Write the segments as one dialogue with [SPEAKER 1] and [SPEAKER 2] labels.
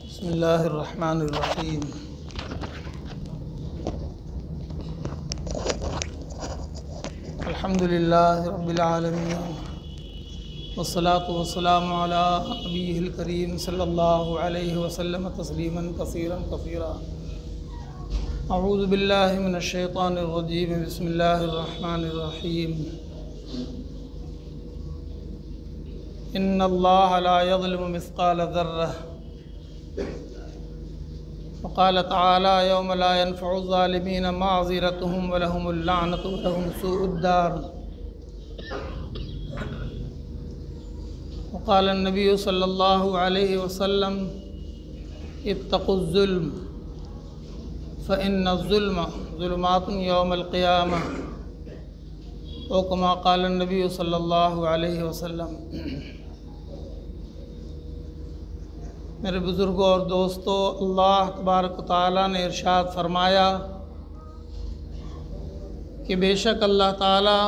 [SPEAKER 1] बिस्मिल्लाहिर्रहमानिर्रहीम। अल्हम्दुलिल्लाहि रब्बिल आलमीन वस्सलातु वस्सलामु अला नबिय्यिल करीम सल्लल्लाहु अलैहि वसल्लम तस्लीमन कसीरन कसीरा। अऊज़ु बिल्लाहि मिनश शैतानिर रजीम। बिस्मिल्लाहिर रहमानिर रहीम। इन्नल्लाह ला यज़लिमु मिस्क़ाल ज़र्रह वक़ाल तआला यौम ला यनफ़उ ज़ालिमीन मअज़िरतुहुम व लहुमुल लअनतु व लहुम सूउद्दार। वक़ाल अन्नबिय्यु सल्लल्लाहु अलैहि वसल्लम इत्तक़ुज़्ज़ुल्म फ़इन्नज़्ज़ुल्म ज़ुलुमातुन यौमल क़ियामह औ कमा क़ाल अन्नबिय्यु सल्लल्लाहु अलैहि वसल्लम। मेरे बुज़ुर्गों और दोस्तों, अल्लाह तबारक व तआला ने इरशाद फरमाया कि बेशक अल्लाह ताला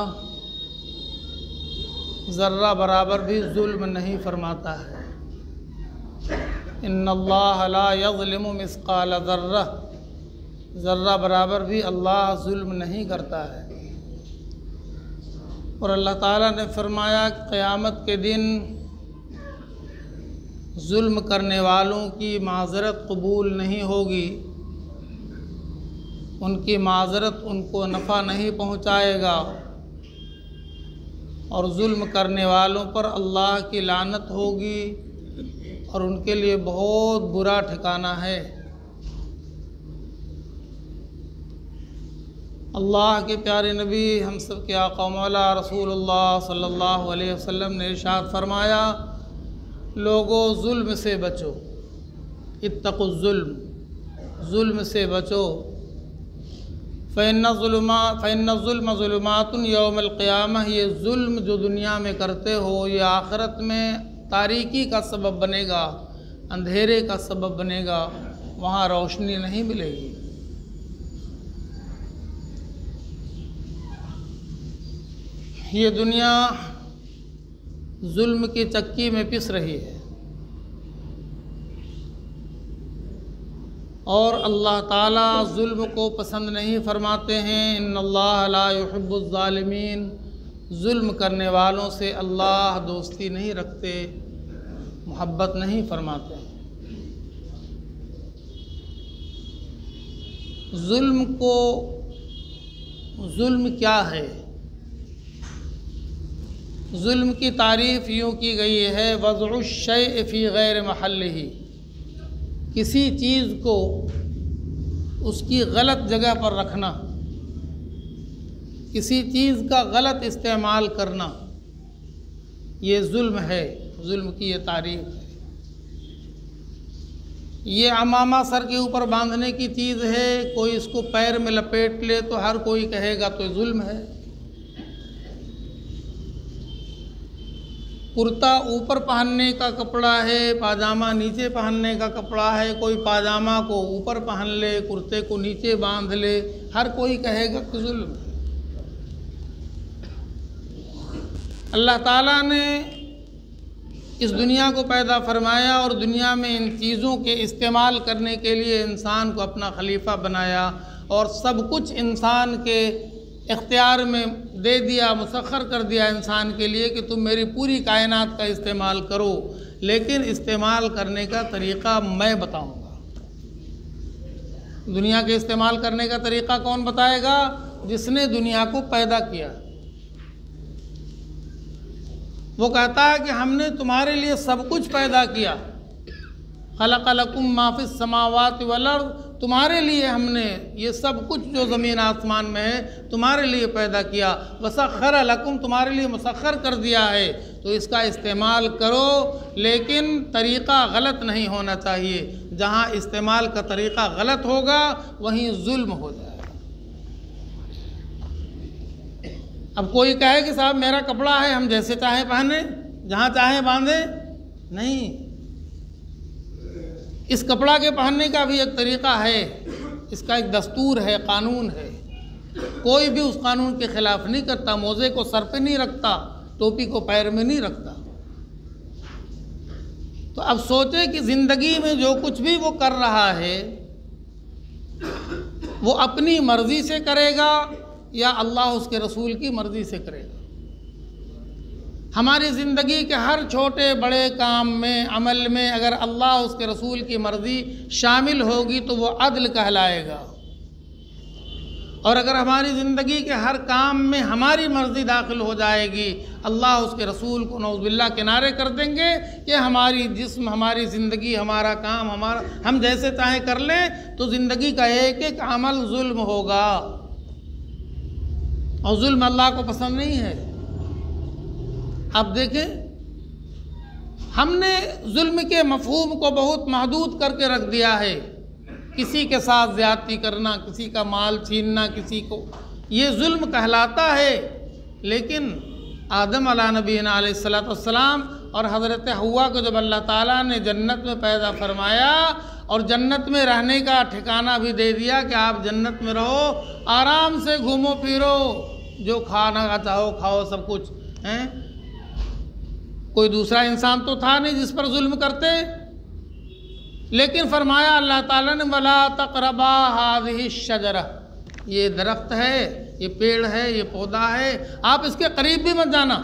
[SPEAKER 1] ज़र्रा बराबर भी जुल्म नहीं फरमाता है। इन्नल्लाह ला यज़लिमु मिस्क़ाल ज़र्रह, ज़र्रा बराबर भी अल्लाह जुल्म नहीं करता है। और अल्लाह ताला ने फरमाया कि क़यामत के दिन जुल्म करने वालों की माज़रत कबूल नहीं होगी, उनकी माज़रत उनको नफ़ा नहीं पहुँचाएगा और जुल्म करने वालों पर अल्लाह की लानत होगी और उनके लिए बहुत बुरा ठिकाना है। अल्लाह के प्यारे नबी हम सब के आका मौला रसूलुल्लाह सल्लल्लाहु अलैहि वसल्लम ने इरशाद फरमाया, लोगों जुल्म से बचो, इत्तक़ुज़्ज़ुल्म, जुल्म से बचो। फ़इन्नज़्ज़ुल्म ज़ुलुमातुन यौमल क़ियामह, ये जुल्म जो दुनिया में करते हो ये आखिरत में तारीकी का सबब बनेगा, अंधेरे का सबब बनेगा, वहाँ रोशनी नहीं मिलेगी। ये दुनिया जुल्म की चक्की में पिस रही है और अल्लाह ताला जुल्म को पसंद नहीं फरमाते हैं। इन्नल्लाह ला युहिब्बुज़ ज़ालिमीन, जुल्म करने वालों से अल्लाह दोस्ती नहीं रखते, मोहब्बत नहीं फरमाते हैं। जुल्म क्या है? जुल्म की तारीफ़ यूँ की गई है, वज़उ शै फ़ी गैर महल्लिही, किसी चीज़ को उसकी गलत जगह पर रखना, किसी चीज़ का गलत इस्तेमाल करना, ये जुल्म है। जुल्म की ये तारीफ़ है। ये अमामा सर के ऊपर बांधने की चीज़ है, कोई इसको पैर में लपेट ले तो हर कोई कहेगा तो जुल्म है। कुर्ता ऊपर पहनने का कपड़ा है, पाजामा नीचे पहनने का कपड़ा है, कोई पाजामा को ऊपर पहन ले, कुर्ते को नीचे बांध ले, हर कोई कहेगा कि जुल्म है। अल्लाह ताला ने इस दुनिया को पैदा फरमाया और दुनिया में इन चीज़ों के इस्तेमाल करने के लिए इंसान को अपना खलीफा बनाया और सब कुछ इंसान के इख्तियार में दे दिया, मुसख्खर कर दिया इंसान के लिए कि तुम मेरी पूरी कायनात का इस्तेमाल करो, लेकिन इस्तेमाल करने का तरीक़ा मैं बताऊंगा। दुनिया के इस्तेमाल करने का तरीक़ा कौन बताएगा? जिसने दुनिया को पैदा किया। वो कहता है कि हमने तुम्हारे लिए सब कुछ पैदा किया, खलक़ लकुम मा फ़िस समावाति वल अर्ज़, तुम्हारे लिए हमने ये सब कुछ जो ज़मीन आसमान में है तुम्हारे लिए पैदा किया। वसख्खर लकुम, तुम्हारे लिए मुसख्खर कर दिया है, तो इसका इस्तेमाल करो, लेकिन तरीक़ा गलत नहीं होना चाहिए। जहाँ इस्तेमाल का तरीक़ा गलत होगा वहीं जुल्म हो जाएगा। अब कोई कहे कि साहब मेरा कपड़ा है, हम जैसे चाहें पहने, जहाँ चाहें बांधे, नहीं, इस कपड़ा के पहनने का भी एक तरीक़ा है, इसका एक दस्तूर है, कानून है। कोई भी उस कानून के ख़िलाफ़ नहीं करता, मोज़े को सर पे नहीं रखता, टोपी को पैर में नहीं रखता। तो अब सोचे कि ज़िंदगी में जो कुछ भी वो कर रहा है वो अपनी मर्ज़ी से करेगा या अल्लाह उसके रसूल की मर्ज़ी से करेगा। हमारी ज़िंदगी के हर छोटे बड़े काम में, अमल में अगर अल्लाह उसके रसूल की मर्ज़ी शामिल होगी तो वो अदल कहलाएगा। और अगर हमारी ज़िंदगी के हर काम में हमारी मर्ज़ी दाखिल हो जाएगी, अल्लाह उसके रसूल को नौज़ुबिल्लाह किनारे कर देंगे कि हमारी जिस्म, हमारी ज़िंदगी, हमारा काम, हमारा हम जैसे चाहें कर लें, तो ज़िंदगी का एक एक अमल जुल्म होगा और जुल्म अल्लाह को पसंद नहीं है। अब देखें, हमने जुल्म के मफ़हूम को बहुत महदूद करके रख दिया है। किसी के साथ ज़्यादती करना, किसी का माल छीनना, किसी को, ये जुल्म कहलाता है। लेकिन आदम अला नबीना अलैहिस्सलाम और हज़रत हव्वा को जब अल्लाह ताला ने जन्नत में पैदा फरमाया और जन्नत में रहने का ठिकाना भी दे दिया कि आप जन्नत में रहो, आराम से घूमो फिरो, जो खाना चाहो खाओ, सब कुछ हैं। कोई दूसरा इंसान तो था नहीं जिस पर जुल्म करते। लेकिन फरमाया अल्लाह ताला ने, वला तक़रबा हाज़िहि शजरा, ये दरख्त है, ये पेड़ है, ये पौधा है, आप इसके करीब भी मत जाना।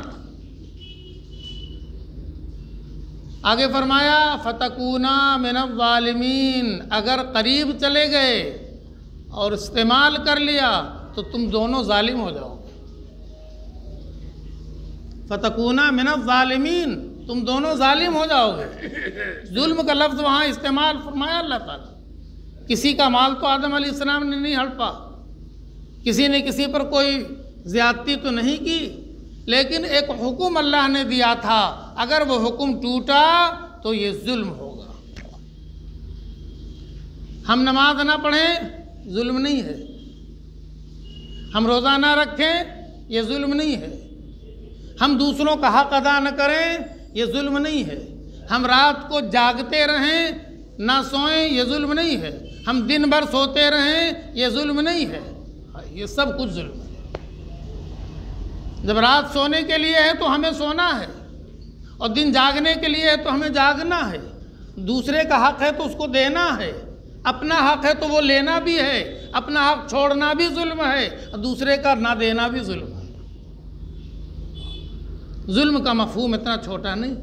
[SPEAKER 1] आगे फरमाया फ़तकूना मिनज़्ज़ालिमीन, अगर करीब चले गए और इस्तेमाल कर लिया तो तुम दोनों जालिम हो जाओगे। फ़तकूना मिनज़्ज़ालिमीन, तुम दोनों जालिम हो जाओगे। जुल्म का लफ्ज़ वहाँ इस्तेमाल फरमाया अल्लाह ताला। किसी का माल तो आदम अलैहिस्सलाम ने नहीं हड़पा, किसी ने किसी पर कोई ज़्यादती तो नहीं की, लेकिन एक हुक्म अल्लाह ने दिया था, अगर वो हुक्म टूटा तो ये जुल्म होगा। हम नमाज ना पढ़ें, जुल्म नहीं है। हम रोज़ा ना रखें, ये जुल्म नहीं है। हम दूसरों का हक़ अदा न करें, ये जुल्म नहीं है। हम रात को जागते रहें, ना सोएं, ये जुल्म नहीं है। हम दिन भर सोते रहें, ये जुल्म नहीं है। ये सब कुछ जुल्म है। जब रात सोने के लिए है तो हमें सोना है, और दिन जागने के लिए है तो हमें जागना है। दूसरे का हक़ है तो उसको देना है, अपना हक़ है तो वो लेना भी है। अपना हक़ छोड़ना भी जुल्म है, और दूसरे का ना देना भी जुल्म है। जुल्म का मफ़हूम इतना छोटा नहीं।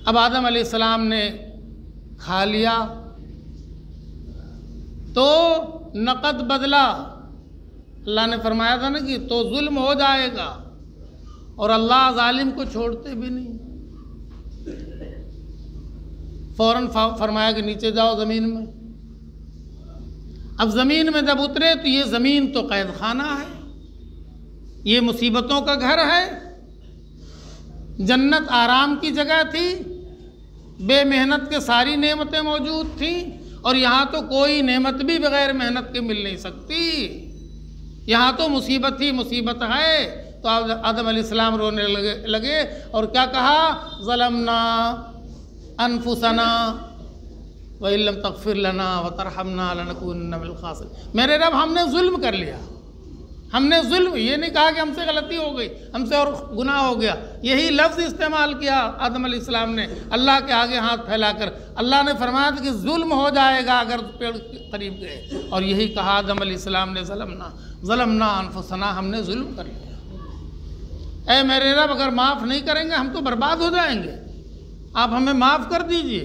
[SPEAKER 1] अब आदम अलैहिस्सलाम ने खा लिया तो नक़द बदला। अल्लाह ने फरमाया था ना कि तो जुल्म हो जाएगा, और अल्लाह जालिम को छोड़ते भी नहीं। फ़ौरन फरमाया कि नीचे जाओ ज़मीन में। अब ज़मीन में जब उतरे तो ये ज़मीन तो कैद खाना है, ये मुसीबतों का घर है। जन्नत आराम की जगह थी, बेमेहनत के सारी नेमतें मौजूद थीं, और यहाँ तो कोई नेमत भी बग़ैर मेहनत के मिल नहीं सकती। यहाँ तो मुसीबत ही मुसीबत है। तो आदम अलैहिस्सलाम रोने लगे और क्या कहा, ज़लमना अनफुसना व इल्लम तग़फ़िर लना व तरहमना लनकूनन्ना मिनल ख़ासिरीन। मेरे रब, हमने जुल्म कर लिया, हमने जुल्म, ये नहीं कहा कि हमसे गलती हो गई, हमसे और गुनाह हो गया। यही लफ्ज़ इस्तेमाल किया आदम अलैहिस्सलाम ने अल्लाह के आगे हाथ फैलाकर। अल्लाह ने फरमाया था कि जुल्म हो जाएगा अगर पेड़ के करीब गए, और यही कहा आदम अलैहिस्सलाम ने, ज़लमना अनफुसना, हमने जुल्म कर लिया। ऐ मेरे रब, अगर माफ़ नहीं करेंगे हम तो बर्बाद हो जाएंगे, आप हमें माफ़ कर दीजिए।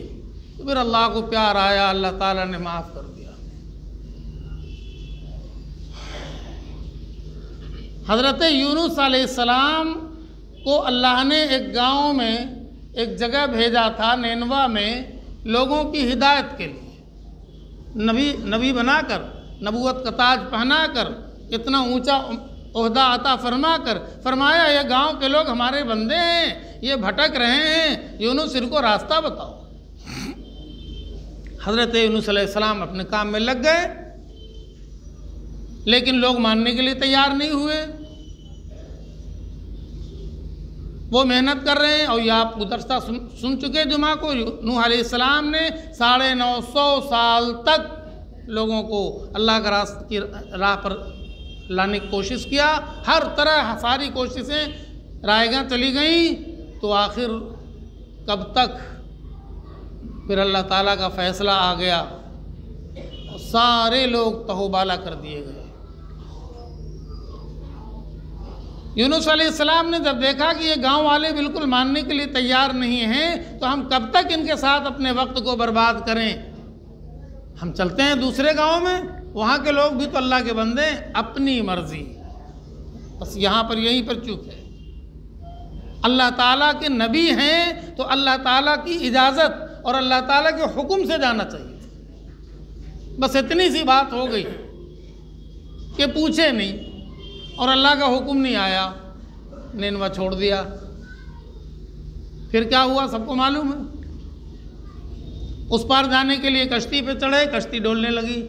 [SPEAKER 1] तो फिर अल्लाह को प्यार आया, अल्लाह ताला ने माफ़ कर दिया। हज़रत यूनुस अलैहिस्सलाम को अल्लाह ने एक गांव में एक जगह भेजा था, नेनवा में, लोगों की हिदायत के लिए। नबी बनाकर, नबूवत का ताज पहनाकर, इतना ऊंचा ओहदा अता फरमाकर फरमाया, ये गांव के लोग हमारे बंदे हैं, ये भटक रहे हैं, यूनुस इनको रास्ता बताओ। हज़रत यूनुस अलैहिस्सलाम अपने काम में लग गए, लेकिन लोग मानने के लिए तैयार नहीं हुए। वो मेहनत कर रहे हैं, और ये आप गुज़श्ता सुन चुके जुमा को, नूह अलैहिस्सलाम ने 950 साल तक लोगों को अल्लाह का रास्ते की राह पर लाने की कोशिश किया। हर तरह सारी कोशिशें रायगां चली गईं, तो आखिर कब तक फिर अल्लाह ताला का फ़ैसला आ गया, सारे लोग तहबाला कर दिए गए। यूनुस अलैहिस्सलाम ने जब देखा कि ये गांव वाले बिल्कुल मानने के लिए तैयार नहीं हैं, तो हम कब तक इनके साथ अपने वक्त को बर्बाद करें, हम चलते हैं दूसरे गांव में, वहाँ के लोग भी तो अल्लाह के बंदे हैं, अपनी मर्जी। बस यहाँ पर यहीं पर चूक है। अल्लाह ताला के नबी हैं तो अल्लाह ताला की इजाज़त और अल्लाह ताला के हुक्म से जाना चाहिए। बस इतनी सी बात हो गई कि पूछे नहीं और अल्लाह का हुक्म नहीं आया, निनवा छोड़ दिया। फिर क्या हुआ सबको मालूम है। उस पार जाने के लिए कश्ती पे चढ़े, कश्ती डोलने लगी।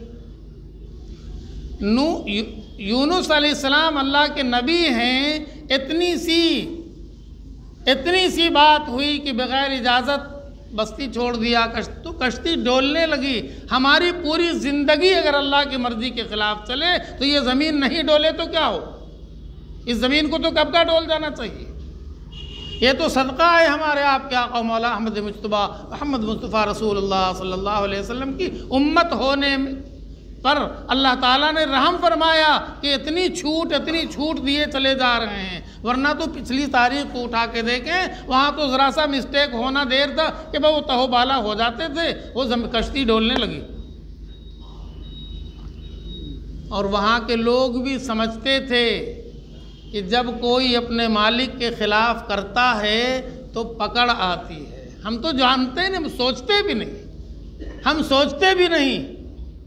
[SPEAKER 1] यूनुस अलैहिस्सलाम अल्लाह के नबी हैं, इतनी सी बात हुई कि बग़ैर इजाज़त बस्ती छोड़ दिया, तो कश्ती डोलने लगी। हमारी पूरी ज़िंदगी अगर अल्लाह की मर्ज़ी के ख़िलाफ़ चले तो ये ज़मीन नहीं डोले तो क्या हो, इस ज़मीन को तो कब का डोल जाना चाहिए। ये तो सदका है हमारे आपके आका मौला अहमद मुज्तबा मोहम्मद मुस्तफ़ा रसूलुल्लाह सल्लल्लाहु अलैहि वसल्लम की उम्मत होने पर अल्लाह ताला ने रहम फरमाया कि इतनी छूट दिए चले जा रहे हैं। वरना तो पिछली तारीख को उठा के देखें, वहाँ तो ज़रा सा मिस्टेक होना देर था कि भाई वो तहबाला हो जाते थे, वो कश्ती डोलने लगी। और वहाँ के लोग भी समझते थे कि जब कोई अपने मालिक के ख़िलाफ़ करता है तो पकड़ आती है। हम तो जानते नहीं, हम सोचते भी नहीं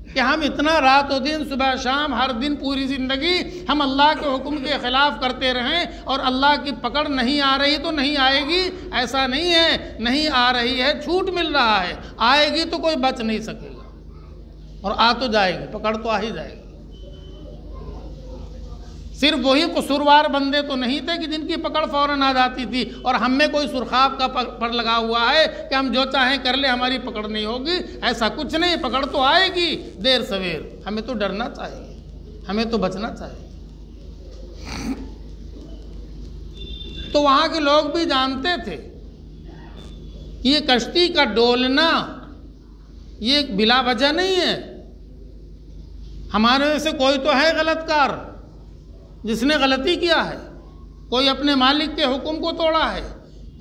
[SPEAKER 1] कि हम इतना रात और दिन सुबह शाम हर दिन पूरी ज़िंदगी हम अल्लाह के हुक्म के ख़िलाफ़ करते रहें और अल्लाह की पकड़ नहीं आ रही तो नहीं आएगी। ऐसा नहीं है, नहीं आ रही है, छूट मिल रहा है, आएगी तो कोई बच नहीं सकेगा और आ तो जाएगी, पकड़ तो आ ही जाएगी। सिर्फ वही कसूरवार बंदे तो नहीं थे कि जिनकी पकड़ फ़ौरन आ जाती थी और हम में कोई सुरखाब का पर लगा हुआ है कि हम जो चाहें कर ले, हमारी पकड़ नहीं होगी। ऐसा कुछ नहीं, पकड़ तो आएगी देर सवेर। हमें तो डरना चाहिए, हमें तो बचना चाहिए। तो वहाँ के लोग भी जानते थे कि ये कश्ती का डोलना ये बिला वजह नहीं है। हमारे में से कोई तो है गलतकार जिसने गलती किया है, कोई अपने मालिक के हुक्म को तोड़ा है,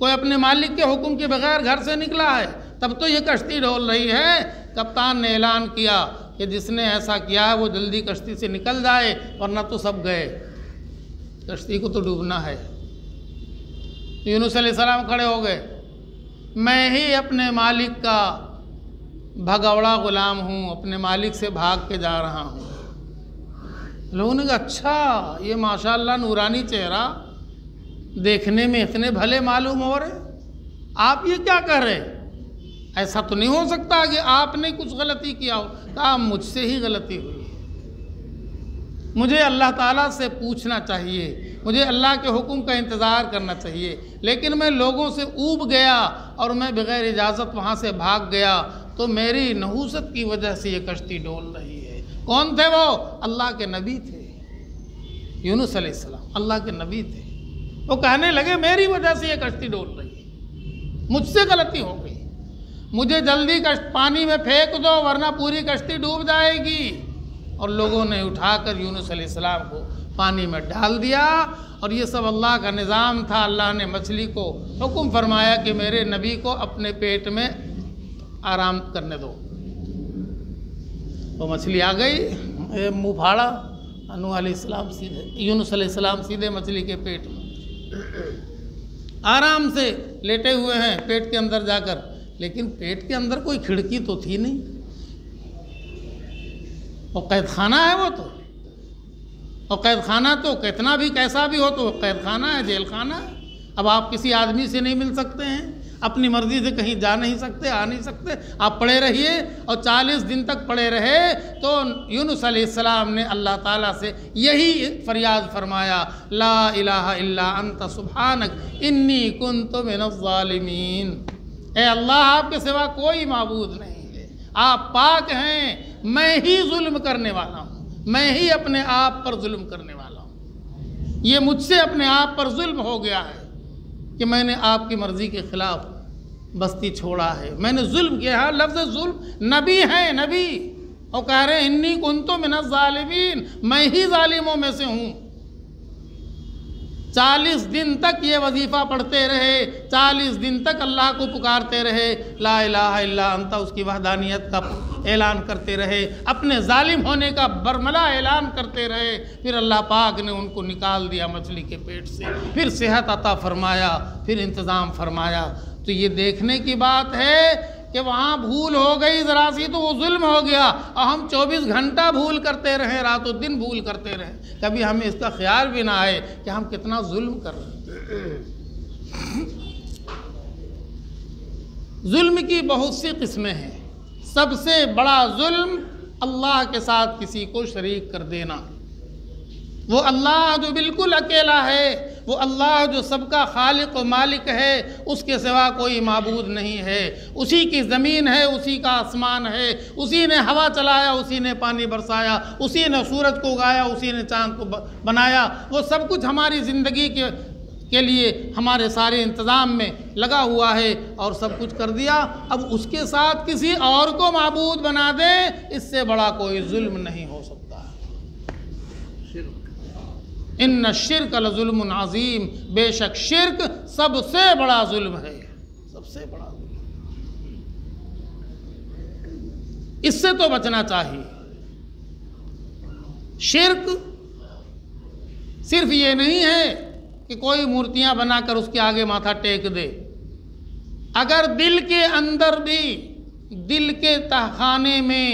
[SPEAKER 1] कोई अपने मालिक के हुक्म के बगैर घर से निकला है, तब तो ये कश्ती डोल रही है। कप्तान ने ऐलान किया कि जिसने ऐसा किया है वो जल्दी कश्ती से निकल जाए, वरना तो सब गए, कश्ती को तो डूबना है। यूनुस अलैहिस्सलाम खड़े हो गए, मैं ही अपने मालिक का भगौड़ा गुलाम हूँ, अपने मालिक से भाग के जा रहा हूँ। लोगों ने कहा अच्छा, ये माशाअल्लाह नूरानी चेहरा, देखने में इतने भले मालूम हो रहे, आप ये क्या कर रहे? ऐसा तो नहीं हो सकता कि आपने कुछ गलती किया हो। कहा मुझसे ही गलती हुई, मुझे अल्लाह ताला से पूछना चाहिए, मुझे अल्लाह के हुक्म का इंतज़ार करना चाहिए, लेकिन मैं लोगों से ऊब गया और मैं बग़ैर इजाज़त वहाँ से भाग गया, तो मेरी नहूसत की वजह से ये कश्ती डोल रही है। कौन थे वो? अल्लाह के नबी थे, यूनुस अलैहिस्सलाम अल्लाह के नबी थे। वो कहने लगे मेरी वजह से ये कश्ती डोल रही है, मुझसे गलती हो गई, मुझे जल्दी पानी में फेंक दो वरना पूरी कश्ती डूब जाएगी। और लोगों ने उठाकर यूनुस अलैहिस्सलाम को पानी में डाल दिया। और ये सब अल्लाह का निज़ाम था। अल्लाह ने मछली को हुक्म फरमाया कि मेरे नबी को अपने पेट में आराम करने दो। तो मछली आ गई, मुँह फाड़ा, यूनुस अलैहिस्सलाम सीधे मछली के पेट में आराम से लेटे हुए हैं, पेट के अंदर जाकर। लेकिन पेट के अंदर कोई खिड़की तो थी नहीं, और कैद खाना है वो तो, और कैद खाना तो कितना भी कैसा भी हो तो कैद खाना है, जेल खाना है। अब आप किसी आदमी से नहीं मिल सकते हैं, अपनी मर्ज़ी से कहीं जा नहीं सकते, आ नहीं सकते, आप पड़े रहिए। और 40 दिन तक पड़े रहे तो यूनुस अलैहिस्सलाम ने अल्लाह ताला से यही फरियाद फरमाया, ला इलाहा इल्ला अंत सुब्हानक इन्नी कुन्तु मिनज़्ज़ालिमीन। ए अल्लाह, आपके सिवा कोई माबूद नहीं है, आप पाक हैं, मैं ही जुल्म करने वाला हूँ, मैं ही अपने आप पर जुल्म करने वाला हूँ। ये मुझसे अपने आप पर जुल्म हो गया है कि मैंने आपकी मर्ज़ी के ख़िलाफ़ बस्ती छोड़ा है, मैंने जुल्म किया है। लफ्ज़ जुल्म, नबी हैं नबी, और कह रहे हैं इन्नी कुन्तु मिनज़ ज़ालिमीन, मैं ही ज़ालिमों में से हूँ। 40 दिन तक ये वजीफ़ा पढ़ते रहे, 40 दिन तक अल्लाह को पुकारते रहे, ला इलाहा इल्ला अंता, उसकी वहदानियत का ऐलान करते रहे, अपने जालिम होने का बरमला ऐलान करते रहे। फिर अल्लाह पाक ने उनको निकाल दिया मछली के पेट से, फिर सेहत अता फरमाया, फिर इंतज़ाम फरमाया। तो ये देखने की बात है कि वहाँ भूल हो गई ज़रा सी तो वो जुल्म हो गया, और हम 24 घंटा भूल करते रहे, रातों दिन भूल करते रहे, कभी हमें इसका ख्याल भी ना आए कि हम कितना जुल्म कर रहे हैं। जुल्म की बहुत सी किस्में हैं। सबसे बड़ा जुल्म अल्लाह के साथ किसी को शरीक कर देना। वो अल्लाह जो बिल्कुल अकेला है, वो अल्लाह जो सबका खालिक व मालिक है, उसके सिवा कोई माबूद नहीं है। उसी की ज़मीन है, उसी का आसमान है, उसी ने हवा चलाया, उसी ने पानी बरसाया, उसी ने सूरज को उगाया, उसी ने चाँद को बनाया। वो सब कुछ हमारी ज़िंदगी के लिए हमारे सारे इंतज़ाम में लगा हुआ है और सब कुछ कर दिया। अब उसके साथ किसी और को माबूद बना दे, इससे बड़ा कोई जुल्म नहीं हो सकता। इन्ना शिर्क लजुल्मुन अज़ीम, बेशक शिर्क सबसे बड़ा जुल्म है, सबसे बड़ा जुल्म। इससे तो बचना चाहिए। शिर्क सिर्फ ये नहीं है कि कोई मूर्तियां बनाकर उसके आगे माथा टेक दे। अगर दिल के अंदर भी, दिल के तहखाने में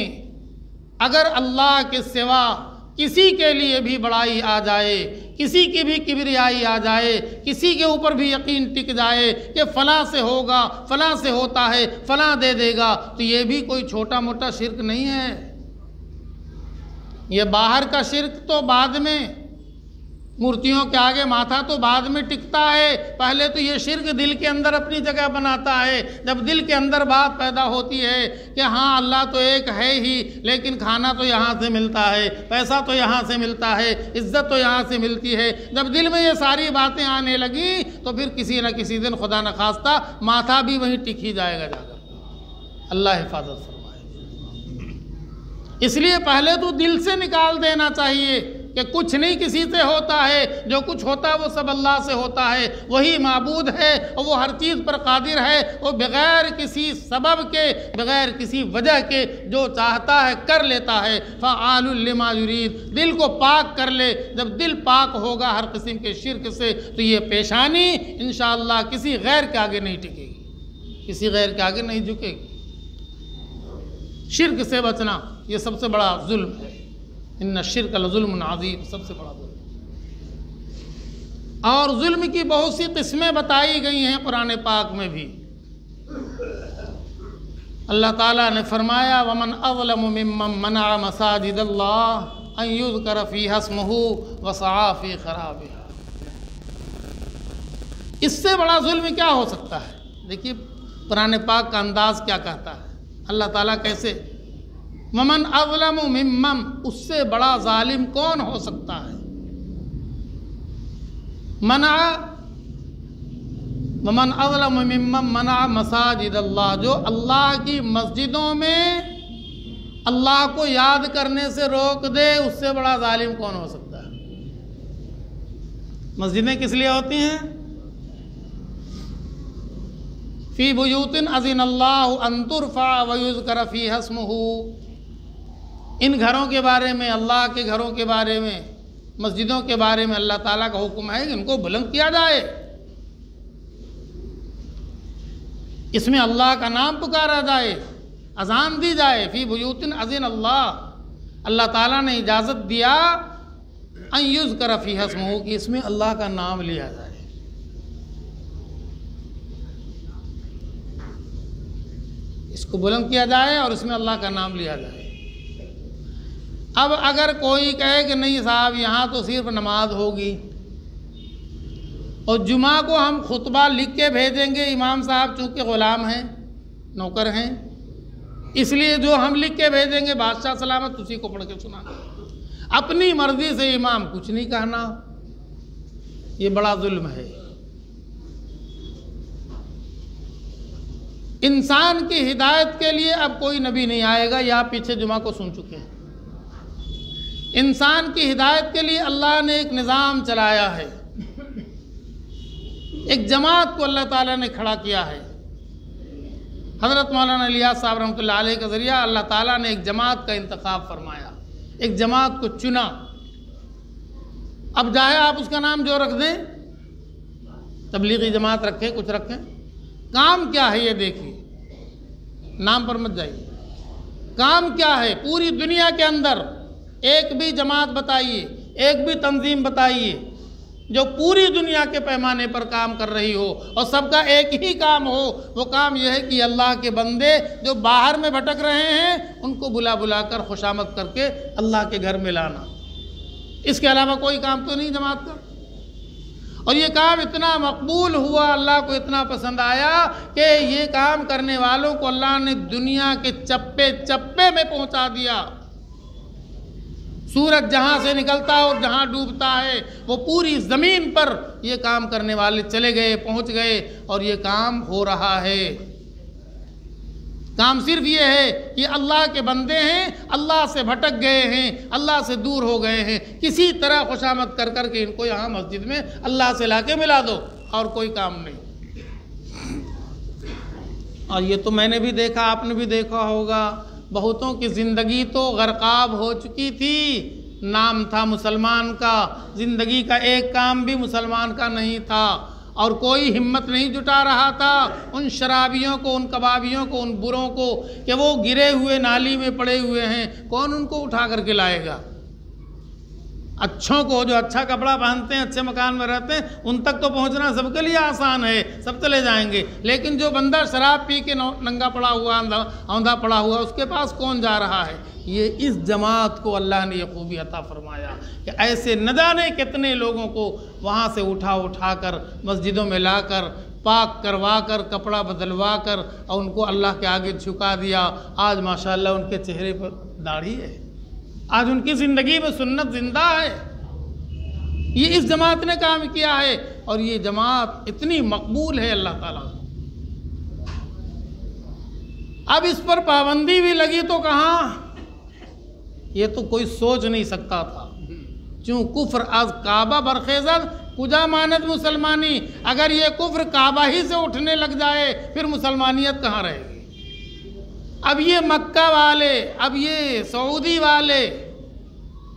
[SPEAKER 1] अगर अल्लाह के सिवा किसी के लिए भी बड़ाई आ जाए, किसी की भी किबरियाई आ जाए, किसी के ऊपर भी यकीन टिक जाए कि फ़लाँ से होगा, फ़लाँ से होता है, फ़लाँ दे देगा, तो ये भी कोई छोटा मोटा शिर्क नहीं है। ये बाहर का शिर्क तो बाद में, मूर्तियों के आगे माथा तो बाद में टिकता है। पहले तो ये शिर्क दिल के अंदर अपनी जगह बनाता है। जब दिल के अंदर बात पैदा होती है कि हाँ अल्लाह तो एक है ही, लेकिन खाना तो यहाँ से मिलता है, पैसा तो यहाँ से मिलता है, इज़्ज़त तो यहाँ से मिलती है, जब दिल में ये सारी बातें आने लगी तो फिर किसी न किसी दिन खुदा न खास्ता माथा भी वहीं टिक ही जाएगा जाकर। अल्लाह हिफाजत फरमाए। इसलिए पहले तो दिल से निकाल देना चाहिए कि कुछ नहीं किसी से होता है, जो कुछ होता है वो सब अल्लाह से होता है, वही माबूद है और वो हर चीज़ पर कादिर है। वो बग़ैर किसी सबब के, बग़ैर किसी वजह के जो चाहता है कर लेता है। फ़आलुल लिमा युरीद, दिल को पाक कर ले। जब दिल पाक होगा हर किस्म के शिर्क से, तो ये पेशानी इंशाअल्लाह किसी गैर के आगे नहीं टिकेगी, किसी गैर के आगे नहीं झुकेगी। शिर्क से बचना ये सबसे बड़ा जुल्म है। इन्ना शिर्क लजुल्मुन अज़ीम, सबसे बड़ा जुल्म। और जुल्म की बहुत सी किस्में बताई गई हैं कुरान पाक में भी। अल्लाह ताला ने फरमाया वमन अज़लमु मिम्मन मना मसाजिदल्लाह अन युज़करा फ़ीहा इस्मुहु व सआ फ़ी ख़राबिहा। इससे बड़ा जुल्म क्या हो सकता है? देखिए कुरान पाक का अंदाज़ क्या कहता है। अल्लाह ताला कैसे, वमन अज़लमु मिम्मन, उससे बड़ा जालिम कौन हो सकता है? मना, वमन अज़लमु मिम्मन मना मसाजिद अल्लाह, जो अल्लाह की मस्जिदों में अल्लाह को याद करने से रोक दे, उससे बड़ा जालिम कौन हो सकता है? मस्जिदें किस लिए होती हैं? फ़ी बुयूतिन अज़िनल्लाहु अन तुरफ़ा व युज़करा फ़ीहा इस्मुहु। इन घरों के बारे में, अल्लाह के घरों के बारे में, मस्जिदों के बारे में अल्लाह ताला का हुक्म है कि इनको बुलंद किया जाए, इसमें अल्लाह का नाम पुकारा जाए, अजान दी जाए। फ़ी बुयूतिन अज़िन अल्लाह, अल्लाह ताला ने इजाज़त दिया अन युज़करा फ़ीहा इस्मुहु, कि इसमें अल्लाह का नाम लिया जाए। इसको बुलंद किया जाए और इसमें अल्लाह का नाम लिया जाए। अब अगर कोई कहे कि नहीं साहब यहाँ तो सिर्फ नमाज होगी और जुमा को हम खुतबा लिख के भेजेंगे, इमाम साहब चूँकि ग़ुलाम हैं, नौकर हैं, इसलिए जो हम लिख के भेजेंगे बादशाह सलामत उसी को पढ़ के सुनाना, अपनी मर्ज़ी से इमाम कुछ नहीं कहना, ये बड़ा जुल्म है। इंसान की हिदायत के लिए अब कोई नबी नहीं आएगा, या आप पीछे जुमा को सुन चुके हैं। इंसान की हिदायत के लिए अल्लाह ने एक निज़ाम चलाया है, एक जमात को अल्लाह ताला ने खड़ा किया है। हज़रत मौलाना इलियास साहब रहमतुल्लाह अलैह के ज़रिया अल्लाह ताला ने एक जमात का इंतखाब फरमाया, एक जमात को चुना। अब चाहे आप उसका नाम जो रख दें, तबलीगी जमात रखें, कुछ रखें, काम क्या है ये देखिए, नाम पर मत जाइए। काम क्या है? पूरी दुनिया के अंदर एक भी जमात बताइए, एक भी तंजीम बताइए जो पूरी दुनिया के पैमाने पर काम कर रही हो और सबका एक ही काम हो। वो काम यह है कि अल्लाह के बंदे जो बाहर में भटक रहे हैं उनको बुला बुला कर खुशामद करके अल्लाह के घर में लाना। इसके अलावा कोई काम तो नहीं जमात का। और ये काम इतना मकबूल हुआ, अल्लाह को इतना पसंद आया कि ये काम करने वालों को अल्लाह ने दुनिया के चप्पे चप्पे में पहुंचा दिया। सूरज जहाँ से निकलता है और जहाँ डूबता है वो पूरी ज़मीन पर ये काम करने वाले चले गए, पहुँच गए, और ये काम हो रहा है। काम सिर्फ ये है कि अल्लाह के बंदे हैं, अल्लाह से भटक गए हैं, अल्लाह से दूर हो गए हैं, किसी तरह खुशामद कर कर के इनको यहाँ मस्जिद में अल्लाह से लाके मिला दो, और कोई काम नहीं। और ये तो मैंने भी देखा, आपने भी देखा होगा, बहुतों की ज़िंदगी तो गर्काब हो चुकी थी। नाम था मुसलमान का, ज़िंदगी का एक काम भी मुसलमान का नहीं था, और कोई हिम्मत नहीं जुटा रहा था उन शराबियों को, उन कबाबियों को, उन बुरों को कि वो गिरे हुए नाली में पड़े हुए हैं, कौन उनको उठा करके लाएगा। अच्छों को, जो अच्छा कपड़ा पहनते हैं, अच्छे मकान में रहते हैं, उन तक तो पहुंचना सबके लिए आसान है, सब चले जाएंगे। लेकिन जो बंदा शराब पी के नंगा पड़ा हुआ, औंधा पड़ा हुआ, उसके पास कौन जा रहा है। ये इस जमात को अल्लाह ने ये खूबी अता फरमाया कि ऐसे न जाने कितने लोगों को वहाँ से उठा कर मस्जिदों में लाकर पाक करवा कर, कपड़ा बदलवा कर, और उनको अल्लाह के आगे झुका दिया। आज माशाअल्लाह उनके चेहरे पर दाढ़ी है, आज उनकी ज़िंदगी में सुन्नत जिंदा है। ये इस जमात ने काम किया है, और ये जमात इतनी मकबूल है अल्लाह ताला। अब इस पर पाबंदी भी लगी तो कहाँ, ये तो कोई सोच नहीं सकता था। क्यों? कुफ्र आज काबा बरखेजत कुजा मानत मुसलमानी। अगर ये कुफ्र काबा ही से उठने लग जाए फिर मुसलमानियत कहाँ रहेगी। अब ये मक्का वाले, अब ये सऊदी वाले,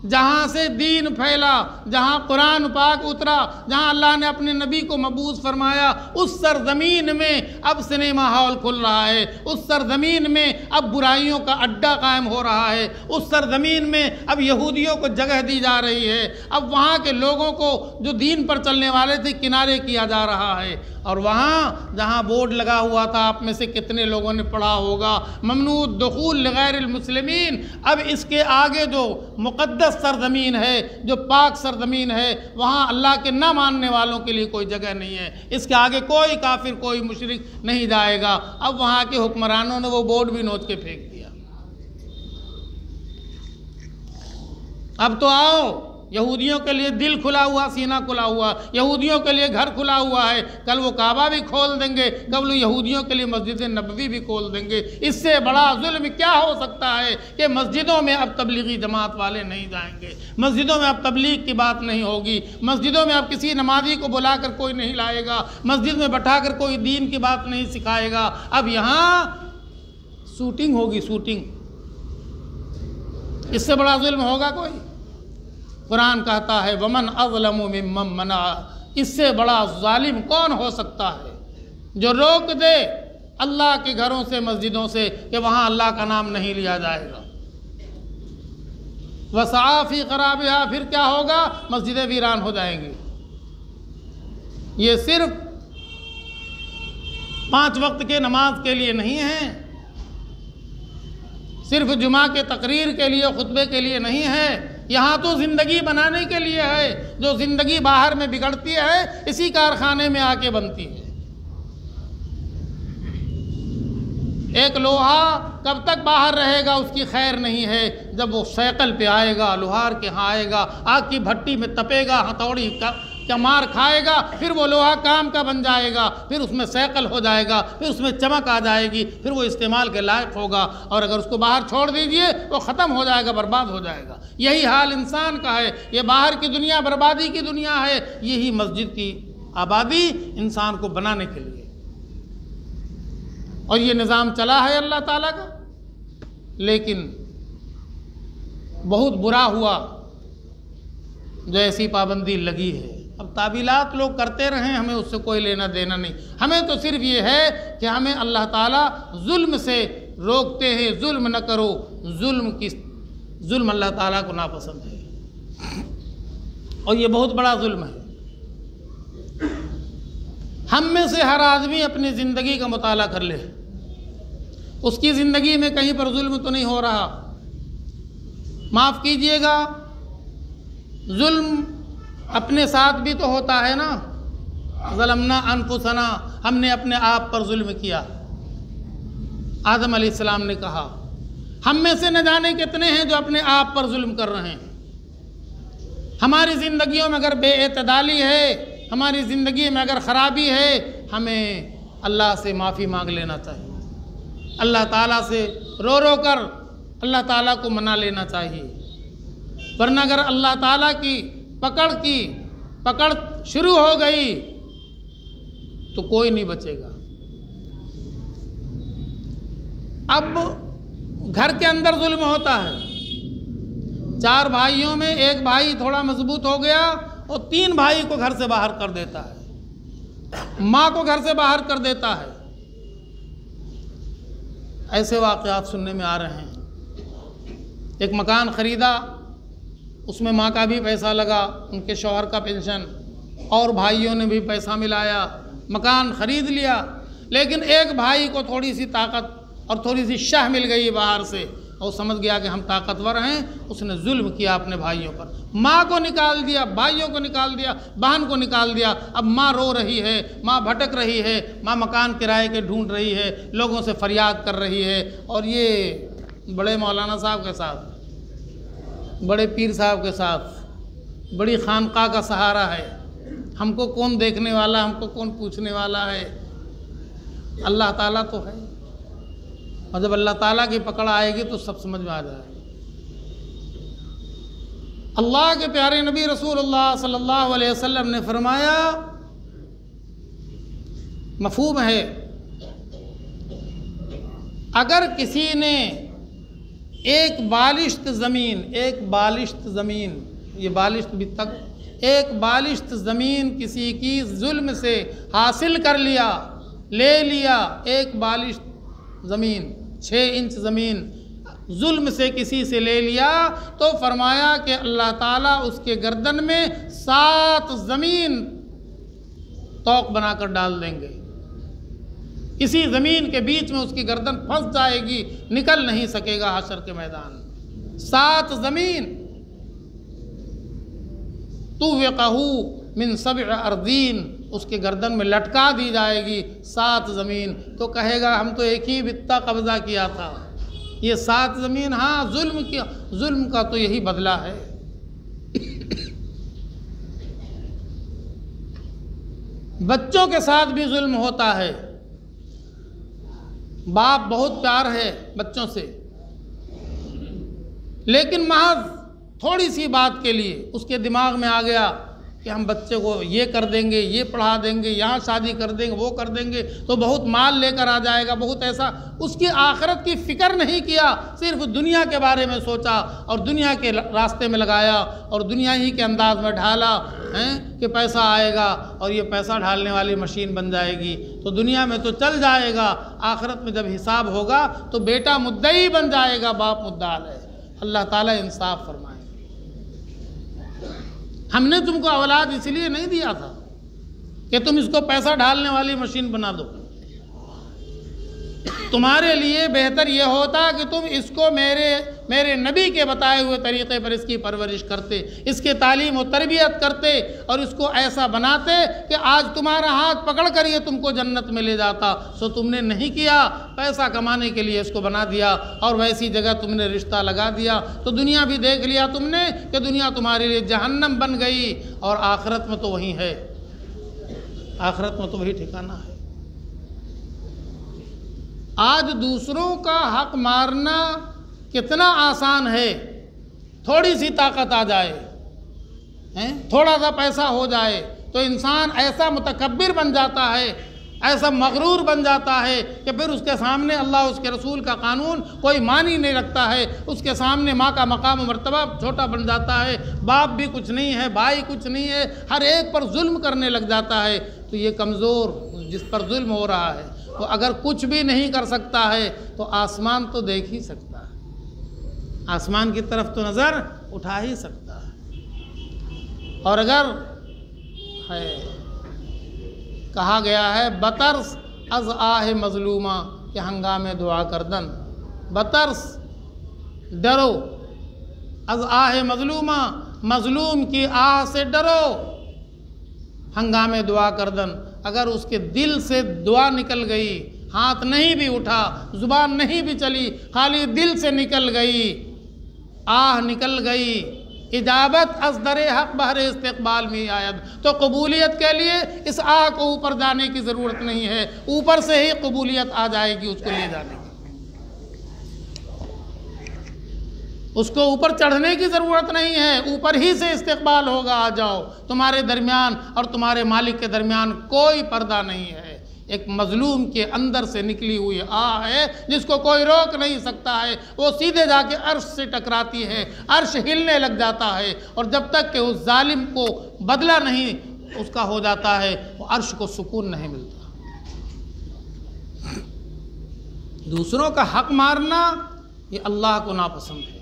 [SPEAKER 1] जहाँ से दीन फैला, जहाँ कुरान पाक उतरा, जहाँ अल्लाह ने अपने नबी को मबूस फरमाया, उस सरजमीन में अब सिनेमा हॉल खुल रहा है, उस सरजमीन में अब बुराइयों का अड्डा कायम हो रहा है, उस सरजमीन में अब यहूदियों को जगह दी जा रही है। अब वहाँ के लोगों को जो दीन पर चलने वाले थे किनारे किया जा रहा है। और वहाँ जहाँ बोर्ड लगा हुआ था, आप में से कितने लोगों ने पढ़ा होगा, ममनू दुखूल लिगैरिल मुस्लिमीन, अब इसके आगे जो मुक़द्दस सरजमीन है, जो पाक सरजमीन है, वहाँ अल्लाह के न मानने वालों के लिए कोई जगह नहीं है। इसके आगे कोई काफिर, कोई मुशरिक नहीं जाएगा। अब वहाँ के हुक्मरानों ने वो बोर्ड भी नोच के फेंक दिया। अब तो आओ, यहूदियों के लिए दिल खुला हुआ, सीना खुला हुआ, यहूदियों के लिए घर खुला हुआ है। कल वो काबा भी खोल देंगे, कल यहूदियों के लिए मस्जिद नबवी भी खोल देंगे। इससे बड़ा जुल्म क्या हो सकता है कि मस्जिदों में अब तबलीगी जमात वाले नहीं जाएंगे, मस्जिदों में अब तबलीग की बात नहीं होगी, मस्जिदों में अब किसी नमाजी को बुलाकर कोई नहीं लाएगा, मस्जिद में बैठाकर कोई दीन की बात नहीं सिखाएगा। अब यहाँ शूटिंग होगी, शूटिंग। इससे बड़ा जुल्म होगा कोई? कुरान कहता है वमन अज़लमु मिम्मन मना, इससे बड़ा जालिम कौन हो सकता है जो रोक दे अल्लाह के घरों से, मस्जिदों से, कि वहाँ अल्लाह का नाम नहीं लिया जाएगा। वसाफ़ी खराबिहा, फिर क्या होगा? मस्जिदें वीरान हो जाएंगी। ये सिर्फ 5 वक्त के नमाज के लिए नहीं है, सिर्फ जुमा के तकरीर के लिए, खुतबे के लिए नहीं है। यहाँ तो ज़िंदगी बनाने के लिए है। जो ज़िंदगी बाहर में बिगड़ती है इसी कारखाने में आके बनती है। एक लोहा कब तक बाहर रहेगा उसकी खैर नहीं है। जब वो सैकल पे आएगा, लोहार के यहाँ आएगा, आग की भट्टी में तपेगा, हथौड़ी क्या मार खाएगा, फिर वो लोहा काम का बन जाएगा, फिर उसमें सैकल हो जाएगा, फिर उसमें चमक आ जाएगी, फिर वो इस्तेमाल के लायक होगा। और अगर उसको बाहर छोड़ दीजिए वो ख़त्म हो जाएगा, बर्बाद हो जाएगा। यही हाल इंसान का है। ये बाहर की दुनिया बर्बादी की दुनिया है, यही मस्जिद की आबादी इंसान को बनाने के लिए। और ये निज़ाम चला है अल्लाह ताला का, लेकिन बहुत बुरा हुआ जो ऐसी पाबंदी लगी है। अब तावीलात लोग करते रहें, हमें उससे कोई लेना देना नहीं। हमें तो सिर्फ ये है कि हमें अल्लाह ताला जुल्म से रोकते हैं, जुल्म न करो। जुल्म अल्लाह ताला को नापसंद है और ये बहुत बड़ा जुल्म है। हम में से हर आदमी अपनी ज़िंदगी का मुताला कर ले, उसकी ज़िंदगी में कहीं पर जुल्म तो नहीं हो रहा। माफ़ कीजिएगा, जुल्म अपने साथ भी तो होता है ना। ज़लमना अनफुसना, हमने अपने आप पर जुल्म किया। आदम अलैहिस्सलाम ने कहा, हम में से न जाने कितने हैं जो अपने आप पर जुल्म कर रहे हैं। हमारी ज़िंदगियों में अगर बेइतदाली है, हमारी ज़िंदगी में अगर ख़राबी है, हमें अल्लाह से माफ़ी मांग लेना चाहिए। अल्लाह ताला से रो रो कर अल्लाह ताला को मना लेना चाहिए। वरना अगर अल्लाह ताला की पकड़ शुरू हो गई तो कोई नहीं बचेगा। अब घर के अंदर जुल्म होता है। 4 भाइयों में एक भाई थोड़ा मजबूत हो गया और 3 भाई को घर से बाहर कर देता है, माँ को घर से बाहर कर देता है। ऐसे वाक़यात सुनने में आ रहे हैं। एक मकान ख़रीदा, उसमें माँ का भी पैसा लगा, उनके शौहर का पेंशन, और भाइयों ने भी पैसा मिलाया, मकान ख़रीद लिया। लेकिन एक भाई को थोड़ी सी ताकत और थोड़ी सी शाह मिल गई बाहर से, और समझ गया कि हम ताकतवर हैं। उसने जुल्म किया अपने भाइयों पर, माँ को निकाल दिया, भाइयों को निकाल दिया, बहन को निकाल दिया। अब माँ रो रही है, माँ भटक रही है, माँ मकान किराए के ढूंढ रही है, लोगों से फरियाद कर रही है। और ये बड़े मौलाना साहब के साथ, बड़े पीर साहब के साथ, बड़ी खानका का सहारा है। हमको कौन देखने वाला, हमको कौन पूछने वाला है? अल्लाह ताला तो है। और जब अल्लाह ताला की पकड़ आएगी तो सब समझ में आ जाएगा। अल्लाह के प्यारे नबी रसूलुल्लाह सल्लल्लाहु अलैहि वसल्लम ने फरमाया, मफहूम है, अगर किसी ने एक बालिश्त ज़मीन, ये बालिश्त भी तक, एक बालिश्त ज़मीन किसी की जुल्म से हासिल कर लिया, ले लिया, एक बालिश्त ज़मीन 6 इंच ज़मीन जुल्म से किसी से ले लिया, तो फरमाया कि अल्लाह ताला उसके गर्दन में 7 ज़मीन तौक बनाकर डाल देंगे। इसी ज़मीन के बीच में उसकी गर्दन फंस जाएगी, निकल नहीं सकेगा हशर के मैदान। 7 ज़मीन, तुव्विक़हू मिन सब'i अर्दीन, उसके गर्दन में लटका दी जाएगी 7 ज़मीन। तो कहेगा हम तो एक ही बित्ता कब्ज़ा किया था, ये 7 ज़मीन। हाँ, जुल्म का तो यही बदला है। बच्चों के साथ भी जुल्म होता है। बाप बहुत प्यार है बच्चों से, लेकिन महज थोड़ी सी बात के लिए उसके दिमाग में आ गया कि हम बच्चे को ये कर देंगे, ये पढ़ा देंगे, यहाँ शादी कर देंगे, वो कर देंगे, तो बहुत माल लेकर आ जाएगा, बहुत ऐसा। उसकी आखिरत की फ़िक्र नहीं किया, सिर्फ दुनिया के बारे में सोचा और दुनिया के रास्ते में लगाया और दुनिया ही के अंदाज में ढाला हैं कि पैसा आएगा और ये पैसा ढालने वाली मशीन बन जाएगी, तो दुनिया में तो चल जाएगा, आखिरत में जब हिसाब होगा तो बेटा मुद्दई बन जाएगा, बाप मुद्दाल है। अल्लाह ताला इंसाफ फरमाए। हमने तुमको औलाद इसलिए नहीं दिया था कि तुम इसको पैसा ढालने वाली मशीन बना दो। तुम्हारे लिए बेहतर यह होता कि तुम इसको मेरे नबी के बताए हुए तरीक़े पर इसकी परवरिश करते, इसके तालीम और तरबियत करते और इसको ऐसा बनाते कि आज तुम्हारा हाथ पकड़ कर ये तुमको जन्नत में ले जाता। सो तुमने नहीं किया, पैसा कमाने के लिए इसको बना दिया और वैसी जगह तुमने रिश्ता लगा दिया। तो दुनिया भी देख लिया तुमने कि दुनिया तुम्हारे लिए जहन्नम बन गई और आखिरत में तो वही है, आखिरत में तो वही ठिकाना है। आज दूसरों का हक मारना कितना आसान है। थोड़ी सी ताकत आ जाए, थोड़ा सा पैसा हो जाए तो इंसान ऐसा मुतकब्बिर बन जाता है, ऐसा मगरूर बन जाता है कि फिर उसके सामने अल्लाह उसके रसूल का कानून कोई मान ही नहीं रखता है। उसके सामने माँ का मकाम मर्तबा छोटा बन जाता है, बाप भी कुछ नहीं है, भाई कुछ नहीं है, हर एक पर जुल्म करने लग जाता है। तो ये कमज़ोर जिस पर जुल्म हो रहा है वो अगर कुछ भी नहीं कर सकता है तो आसमान तो देख ही सकता है, आसमान की तरफ तो नज़र उठा ही सकता है। और अगर है कहा गया है बतर्स अज़ आह मज़लूमा के हंगामे दुआ करदन, बतर्स डरो, अज़ आह मज़लूमा मज़लूम की आह से डरो, हंगामे दुआ करदन। अगर उसके दिल से दुआ निकल गई, हाथ नहीं भी उठा, ज़ुबान नहीं भी चली, खाली दिल से निकल गई, आह निकल गई, इजाबत असदर हक बहर इस्तिक़बाल में आयद, तो कबूलियत के लिए इस आह को ऊपर जाने की ज़रूरत नहीं है, ऊपर से ही कबूलियत आ जाएगी उसको ले जाने की। उसको ऊपर चढ़ने की ज़रूरत नहीं है, ऊपर ही से इस्तिक़बाल होगा। आ जाओ, तुम्हारे दरमियान और तुम्हारे मालिक के दरमियान कोई पर्दा नहीं है। एक मज़लूम के अंदर से निकली हुई आह है जिसको कोई रोक नहीं सकता है, वो सीधे जाके अर्श से टकराती है, अर्श हिलने लग जाता है और जब तक कि उस जालिम को बदला नहीं उसका हो जाता है वो अर्श को सुकून नहीं मिलता। दूसरों का हक मारना ये अल्लाह को नापसंद है।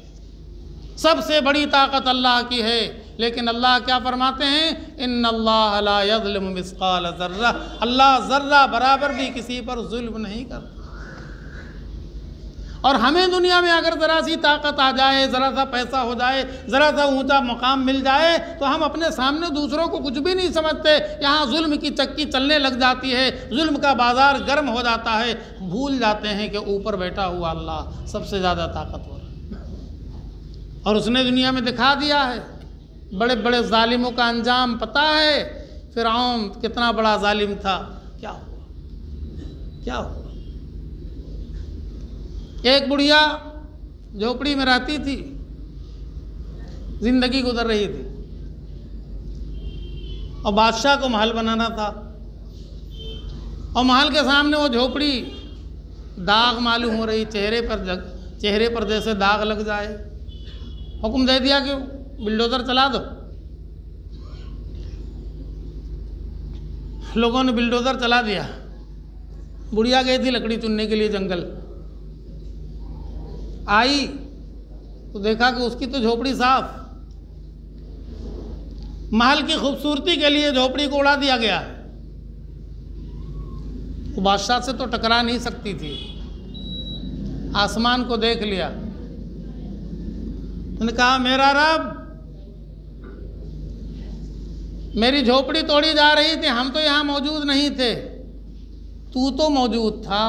[SPEAKER 1] सबसे बड़ी ताकत अल्लाह की है, लेकिन अल्लाह क्या फरमाते हैं, इन्नल्लाह ला यज़लिमु मिस्क़ाल ज़र्रा, अल्लाह ज़र्रा बराबर भी किसी पर जुल्म नहीं करता। और हमें दुनिया में अगर ज़रा सी ताकत आ जाए, ज़रा सा पैसा हो जाए, ज़रा सा ऊंचा मकाम मिल जाए तो हम अपने सामने दूसरों को कुछ भी नहीं समझते। यहाँ जुल्म की चक्की चलने लग जाती है, जुल्म का बाज़ार गर्म हो जाता है, भूल जाते हैं कि ऊपर बैठा हुआ अल्लाह सबसे ज़्यादा ताकतवर और उसने दुनिया में दिखा दिया है। बड़े बड़े जालिमों का अंजाम पता है, फ़िरऔन कितना बड़ा जालिम था, क्या हुआ, क्या हुआ। एक बुढ़िया झोपड़ी में रहती थी, जिंदगी गुजर रही थी और बादशाह को महल बनाना था और महल के सामने वो झोपड़ी दाग मालूम हो रही, चेहरे पर जैसे दाग लग जाए। हुक्म दे दिया कि बिल्डोज़र चला दो। लोगों ने बिल्डोज़र चला दिया। बुढ़िया गई थी लकड़ी चुनने के लिए जंगल, आई तो देखा कि उसकी तो झोपड़ी साफ, महल की खूबसूरती के लिए झोपड़ी को उड़ा दिया गया। वो बादशाह से तो टकरा नहीं सकती थी, आसमान को देख लिया। उन्होंने कहा, मेरा रब, मेरी झोपड़ी तोड़ी जा रही थी, हम तो यहाँ मौजूद नहीं थे, तू तो मौजूद था।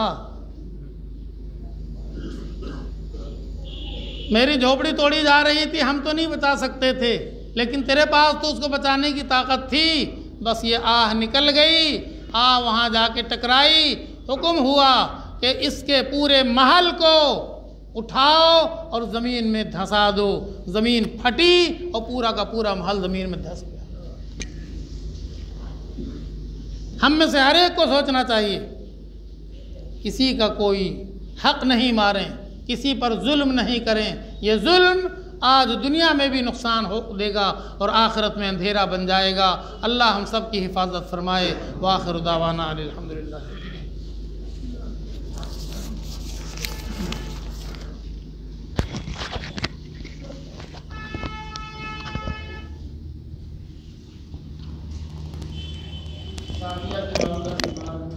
[SPEAKER 1] मेरी झोपड़ी तोड़ी जा रही थी, हम तो नहीं बचा सकते थे, लेकिन तेरे पास तो उसको बचाने की ताकत थी। बस ये आह निकल गई, आह वहाँ जाके टकराई, हुक्म हुआ कि इसके पूरे महल को उठाओ और ज़मीन में धंसा दो। ज़मीन फटी और पूरा का पूरा महल ज़मीन में धंस गया। हम में से हर एक को सोचना चाहिए, किसी का कोई हक नहीं मारें, किसी पर जुल्म नहीं करें। ये जुल्म आज दुनिया में भी नुकसान हो देगा और आखिरत में अंधेरा बन जाएगा। अल्लाह हम सब की हिफाजत फरमाए। व आखिर दावाना अल्हम्दुलिल्लाह। सादिया के